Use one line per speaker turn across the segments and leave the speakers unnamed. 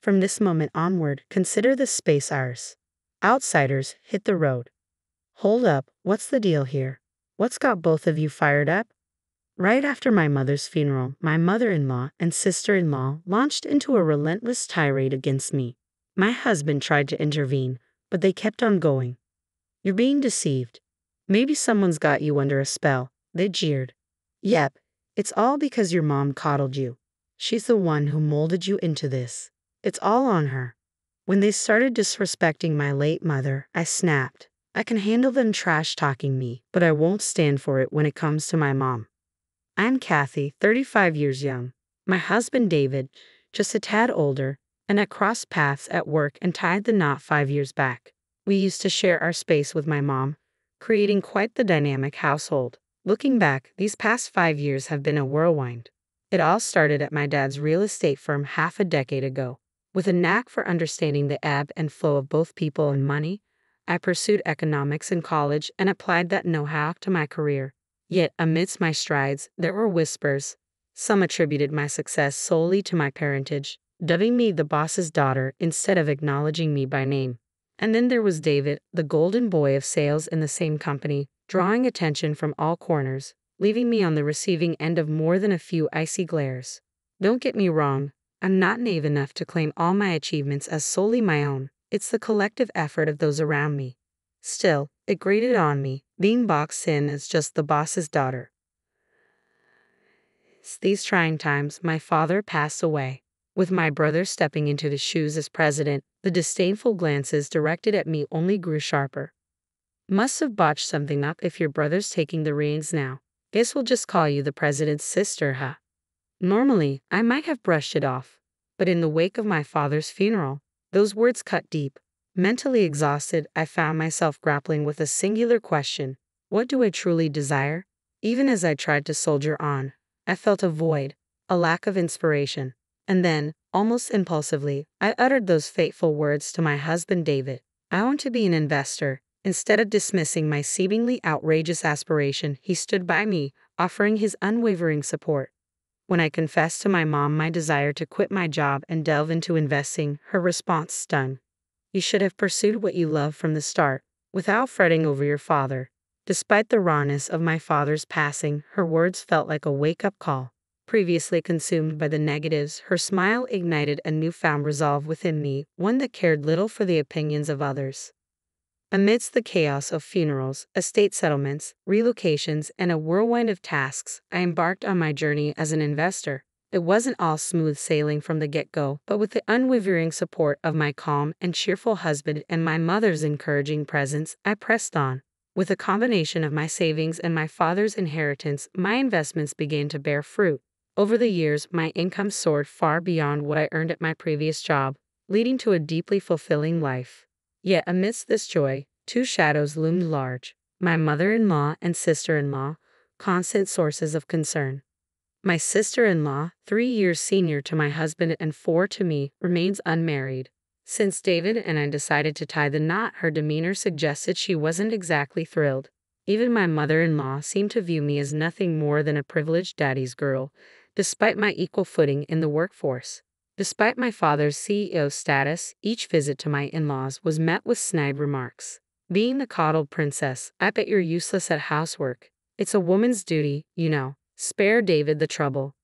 From this moment onward, consider this space ours. Outsiders, hit the road. Hold up, what's the deal here? What's got both of you fired up? Right after my mother's funeral, my mother-in-law and sister-in-law launched into a relentless tirade against me. My husband tried to intervene, but they kept on going. You're being deceived. Maybe someone's got you under a spell, they jeered. Yep, it's all because your mom coddled you. She's the one who molded you into this. It's all on her. When they started disrespecting my late mother, I snapped. I can handle them trash-talking me, but I won't stand for it when it comes to my mom. I'm Kathy, 35 years young. My husband David, just a tad older, and I crossed paths at work and tied the knot 5 years back. We used to share our space with my mom, creating quite the dynamic household. Looking back, these past 5 years have been a whirlwind. It all started at my dad's real estate firm half a decade ago. With a knack for understanding the ebb and flow of both people and money, I pursued economics in college and applied that know-how to my career. Yet, amidst my strides, there were whispers. Some attributed my success solely to my parentage, dubbing me the boss's daughter instead of acknowledging me by name. And then there was David, the golden boy of sales in the same company, drawing attention from all corners, leaving me on the receiving end of more than a few icy glares. Don't get me wrong, I'm not naive enough to claim all my achievements as solely my own. It's the collective effort of those around me. Still, it grated on me, being boxed in as just the boss's daughter. These trying times, my father passed away. With my brother stepping into the shoes as president, the disdainful glances directed at me only grew sharper. Must have botched something up if your brother's taking the reins now. Guess we'll just call you the president's sister, huh? Normally, I might have brushed it off, but in the wake of my father's funeral, those words cut deep. Mentally exhausted, I found myself grappling with a singular question. What do I truly desire? Even as I tried to soldier on, I felt a void, a lack of inspiration. And then, almost impulsively, I uttered those fateful words to my husband David. I want to be an investor. Instead of dismissing my seemingly outrageous aspiration, he stood by me, offering his unwavering support. When I confessed to my mom my desire to quit my job and delve into investing, her response stung. You should have pursued what you love from the start, without fretting over your father. Despite the rawness of my father's passing, her words felt like a wake-up call. Previously consumed by the negatives, her smile ignited a newfound resolve within me, one that cared little for the opinions of others. Amidst the chaos of funerals, estate settlements, relocations, and a whirlwind of tasks, I embarked on my journey as an investor. It wasn't all smooth sailing from the get-go, but with the unwavering support of my calm and cheerful husband and my mother's encouraging presence, I pressed on. With a combination of my savings and my father's inheritance, my investments began to bear fruit. Over the years, my income soared far beyond what I earned at my previous job, leading to a deeply fulfilling life. Yet amidst this joy, two shadows loomed large: my mother-in-law and sister-in-law, constant sources of concern. My sister-in-law, 3 years senior to my husband and 4 to me, remains unmarried. Since David and I decided to tie the knot, her demeanor suggested she wasn't exactly thrilled. Even my mother-in-law seemed to view me as nothing more than a privileged daddy's girl, despite my equal footing in the workforce. Despite my father's CEO status, each visit to my in-laws was met with snide remarks. Being the coddled princess, I bet you're useless at housework. It's a woman's duty, you know. Spare David the trouble.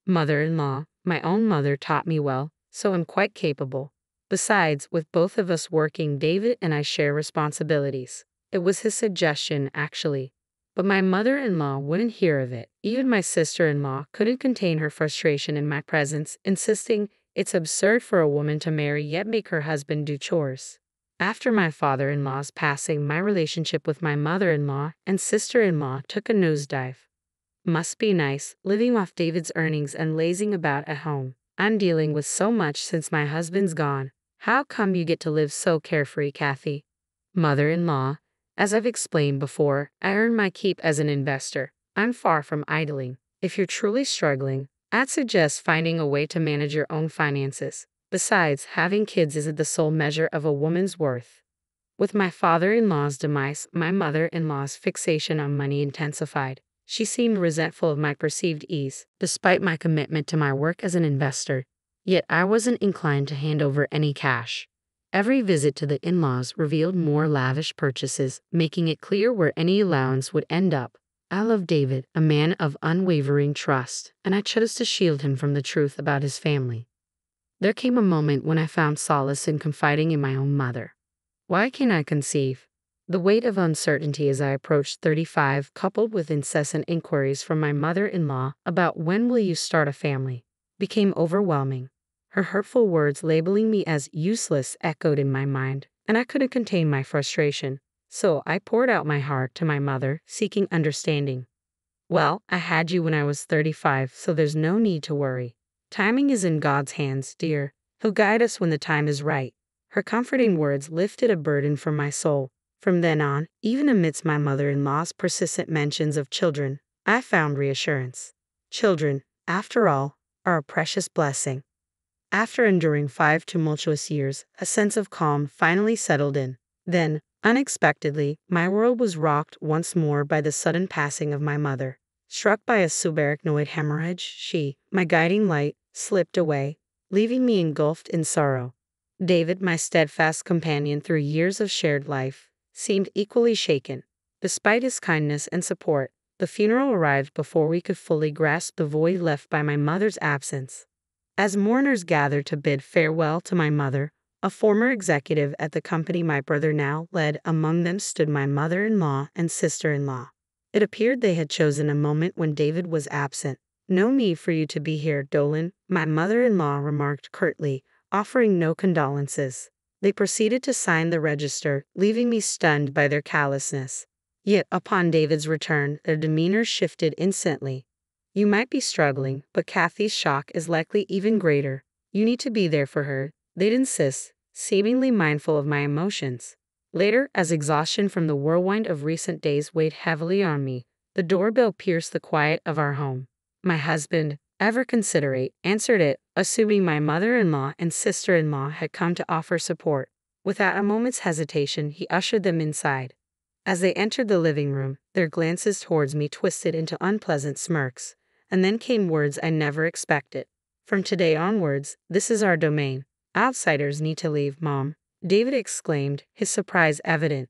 Mother-in-law, my own mother taught me well, so I'm quite capable. Besides, with both of us working, David and I share responsibilities. It was his suggestion, actually. But my mother-in-law wouldn't hear of it. Even my sister-in-law couldn't contain her frustration in my presence, insisting it's absurd for a woman to marry yet make her husband do chores. After my father-in-law's passing, my relationship with my mother-in-law and sister-in-law took a nosedive. Must be nice, living off David's earnings and lazing about at home. I'm dealing with so much since my husband's gone. How come you get to live so carefree, Kathy? Mother-in-law, as I've explained before, I earn my keep as an investor. I'm far from idling. If you're truly struggling, I'd suggest finding a way to manage your own finances. Besides, having kids isn't the sole measure of a woman's worth. With my father-in-law's demise, my mother-in-law's fixation on money intensified. She seemed resentful of my perceived ease, despite my commitment to my work as an investor. Yet I wasn't inclined to hand over any cash. Every visit to the in-laws revealed more lavish purchases, making it clear where any allowance would end up. I loved David, a man of unwavering trust, and I chose to shield him from the truth about his family. There came a moment when I found solace in confiding in my own mother. Why can I conceive? The weight of uncertainty as I approached 35, coupled with incessant inquiries from my mother-in-law about when will you start a family, became overwhelming. Her hurtful words labeling me as useless echoed in my mind, and I couldn't contain my frustration. So I poured out my heart to my mother, seeking understanding. Well, I had you when I was 35, so there's no need to worry. Timing is in God's hands, dear. He'll guide us when the time is right. Her comforting words lifted a burden from my soul. From then on, even amidst my mother-in-law's persistent mentions of children, I found reassurance. Children, after all, are a precious blessing. After enduring 5 tumultuous years, a sense of calm finally settled in. Then, unexpectedly, my world was rocked once more by the sudden passing of my mother. Struck by a subarachnoid hemorrhage, she, my guiding light, slipped away, leaving me engulfed in sorrow. David, my steadfast companion through years of shared life, seemed equally shaken. Despite his kindness and support, the funeral arrived before we could fully grasp the void left by my mother's absence. As mourners gathered to bid farewell to my mother, a former executive at the company my brother now led, among them stood my mother-in-law and sister-in-law. It appeared they had chosen a moment when David was absent. "No need for you to be here, Dolan," my mother-in-law remarked curtly, offering no condolences. They proceeded to sign the register, leaving me stunned by their callousness. Yet upon David's return, their demeanor shifted instantly. "You might be struggling, but Kathy's shock is likely even greater. You need to be there for her," they'd insist, seemingly mindful of my emotions. Later, as exhaustion from the whirlwind of recent days weighed heavily on me, the doorbell pierced the quiet of our home. My husband, ever considerate, answered it, assuming my mother-in-law and sister-in-law had come to offer support. Without a moment's hesitation, he ushered them inside. As they entered the living room, their glances towards me twisted into unpleasant smirks. And then came words I never expected. "From today onwards, this is our domain. Outsiders need to leave, Mom," David exclaimed, his surprise evident.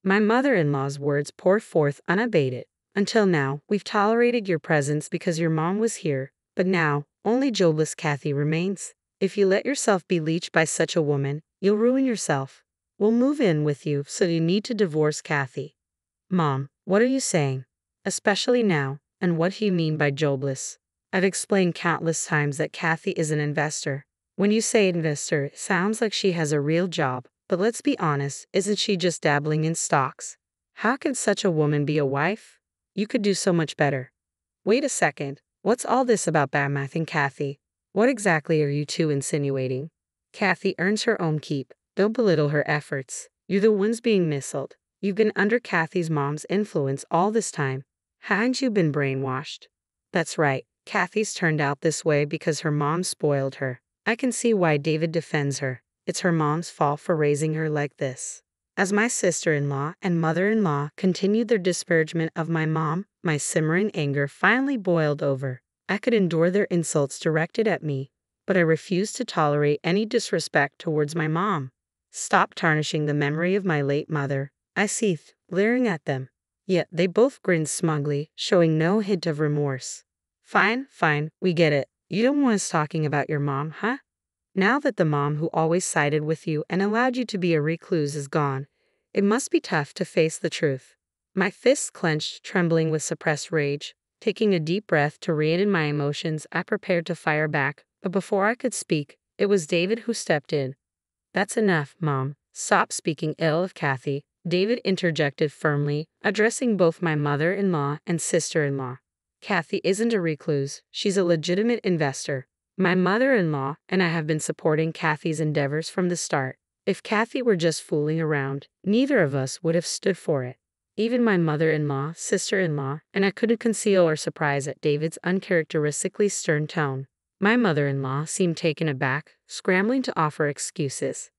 My mother-in-law's words poured forth unabated. "Until now, we've tolerated your presence because your mom was here, but now, only jobless Kathy remains. If you let yourself be leached by such a woman, you'll ruin yourself. We'll move in with you, so you need to divorce Kathy." "Mom, what are you saying? Especially now. And what do you mean by jobless?" "I've explained countless times that Kathy is an investor. When you say investor, it sounds like she has a real job. But let's be honest, isn't she just dabbling in stocks? How can such a woman be a wife? You could do so much better." "Wait a second. What's all this about bad-mouthing Kathy? What exactly are you two insinuating?" "Kathy earns her own keep. Don't belittle her efforts. You're the ones being misled. You've been under Kathy's mom's influence all this time. Haven't you been brainwashed?" "That's right. Kathy's turned out this way because her mom spoiled her. I can see why David defends her. It's her mom's fault for raising her like this." As my sister-in-law and mother-in-law continued their disparagement of my mom, my simmering anger finally boiled over. I could endure their insults directed at me, but I refused to tolerate any disrespect towards my mom. "Stop tarnishing the memory of my late mother," I seethed, glaring at them. Yet they both grinned smugly, showing no hint of remorse. Fine, we get it. You don't want us talking about your mom, huh? Now that the mom who always sided with you and allowed you to be a recluse is gone, it must be tough to face the truth." My fists clenched, trembling with suppressed rage. Taking a deep breath to rein in my emotions, I prepared to fire back, but before I could speak, it was David who stepped in. "That's enough, Mom. Stop speaking ill of Kathy," David interjected firmly, addressing both my mother-in-law and sister-in-law. "Kathy isn't a recluse. She's a legitimate investor. My mother-in-law and I have been supporting Kathy's endeavors from the start. If Kathy were just fooling around, neither of us would have stood for it." Even my mother-in-law, sister-in-law, and I couldn't conceal our surprise at David's uncharacteristically stern tone. My mother-in-law seemed taken aback, scrambling to offer excuses.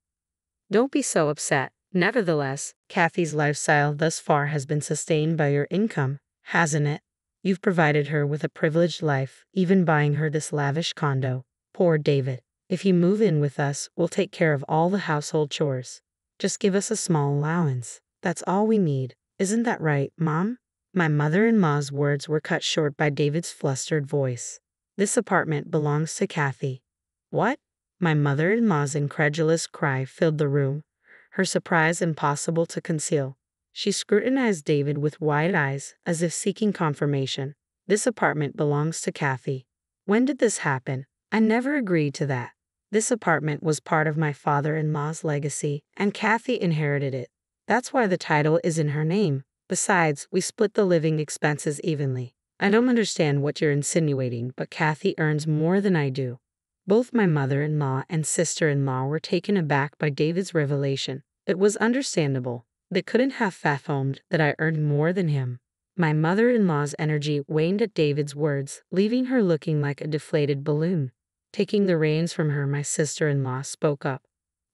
"Don't be so upset. Nevertheless, Kathy's lifestyle thus far has been sustained by your income, hasn't it? You've provided her with a privileged life, even buying her this lavish condo." Poor David. If you move in with us, we'll take care of all the household chores. Just give us a small allowance. That's all we need. Isn't that right, Mom? My mother-in-law's words were cut short by David's flustered voice. This apartment belongs to Kathy. What? My mother-in-law's incredulous cry filled the room, her surprise impossible to conceal. She scrutinized David with wide eyes, as if seeking confirmation. This apartment belongs to Kathy. When did this happen? I never agreed to that. This apartment was part of my father-in-law's legacy, and Kathy inherited it. That's why the title is in her name. Besides, we split the living expenses evenly. I don't understand what you're insinuating, but Kathy earns more than I do. Both my mother-in-law and sister-in-law were taken aback by David's revelation. It was understandable. They couldn't have fathomed that I earned more than him. My mother-in-law's energy waned at David's words, leaving her looking like a deflated balloon. Taking the reins from her, my sister-in-law spoke up.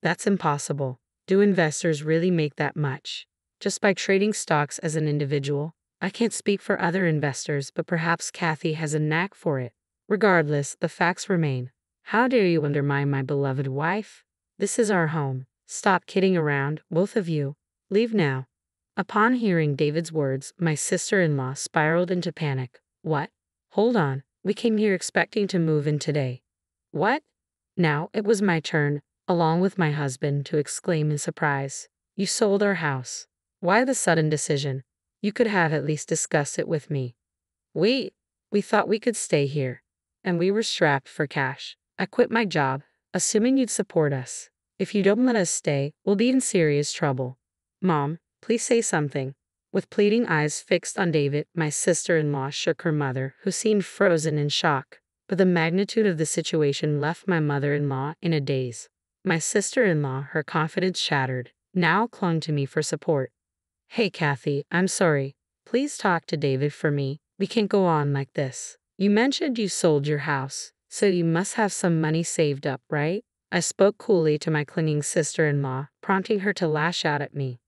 That's impossible. Do investors really make that much? Just by trading stocks as an individual? I can't speak for other investors, but perhaps Kathy has a knack for it. Regardless, the facts remain. How dare you undermine my beloved wife? This is our home. Stop kidding around, both of you. Leave now. Upon hearing David's words, my sister-in-law spiraled into panic. What? Hold on. We came here expecting to move in today. What? Now it was my turn, along with my husband, to exclaim in surprise. You sold our house. Why the sudden decision? You could have at least discussed it with me. We thought we could stay here. And we were strapped for cash. I quit my job, assuming you'd support us. If you don't let us stay, we'll be in serious trouble. Mom, please say something. With pleading eyes fixed on David, my sister-in-law shook her mother, who seemed frozen in shock. But the magnitude of the situation left my mother-in-law in a daze. My sister-in-law, her confidence shattered, now clung to me for support. Hey, Kathy, I'm sorry. Please talk to David for me. We can't go on like this. You mentioned you sold your house, so you must have some money saved up, right? I spoke coolly to my clinging sister-in-law, prompting her to lash out at me.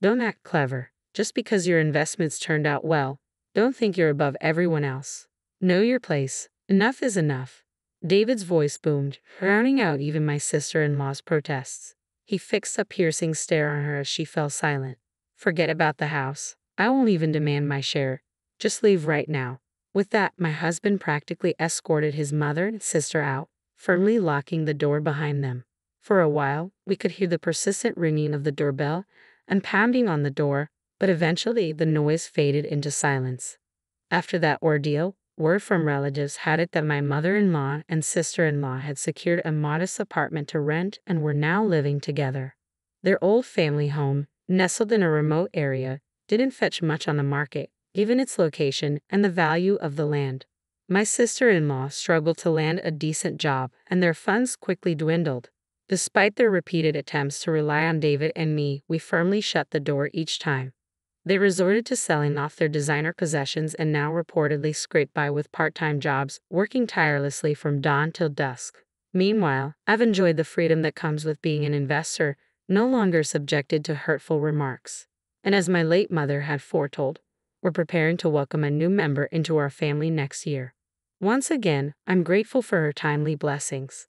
Don't act clever. Just because your investments turned out well, don't think you're above everyone else. Know your place. Enough is enough. David's voice boomed, drowning out even my sister-in-law's protests. He fixed a piercing stare on her as she fell silent. Forget about the house. I won't even demand my share. Just leave right now. With that, my husband practically escorted his mother and sister out, firmly locking the door behind them. For a while, we could hear the persistent ringing of the doorbell and pounding on the door, but eventually the noise faded into silence. After that ordeal, word from relatives had it that my mother-in-law and sister-in-law had secured a modest apartment to rent and were now living together. Their old family home, nestled in a remote area, didn't fetch much on the market, given its location and the value of the land. My sister-in-law struggled to land a decent job, and their funds quickly dwindled. Despite their repeated attempts to rely on David and me, we firmly shut the door each time. They resorted to selling off their designer possessions and now reportedly scrape by with part-time jobs, working tirelessly from dawn till dusk. Meanwhile, I've enjoyed the freedom that comes with being an investor, no longer subjected to hurtful remarks. And as my late mother had foretold, we're preparing to welcome a new member into our family next year. Once again, I'm grateful for her timely blessings.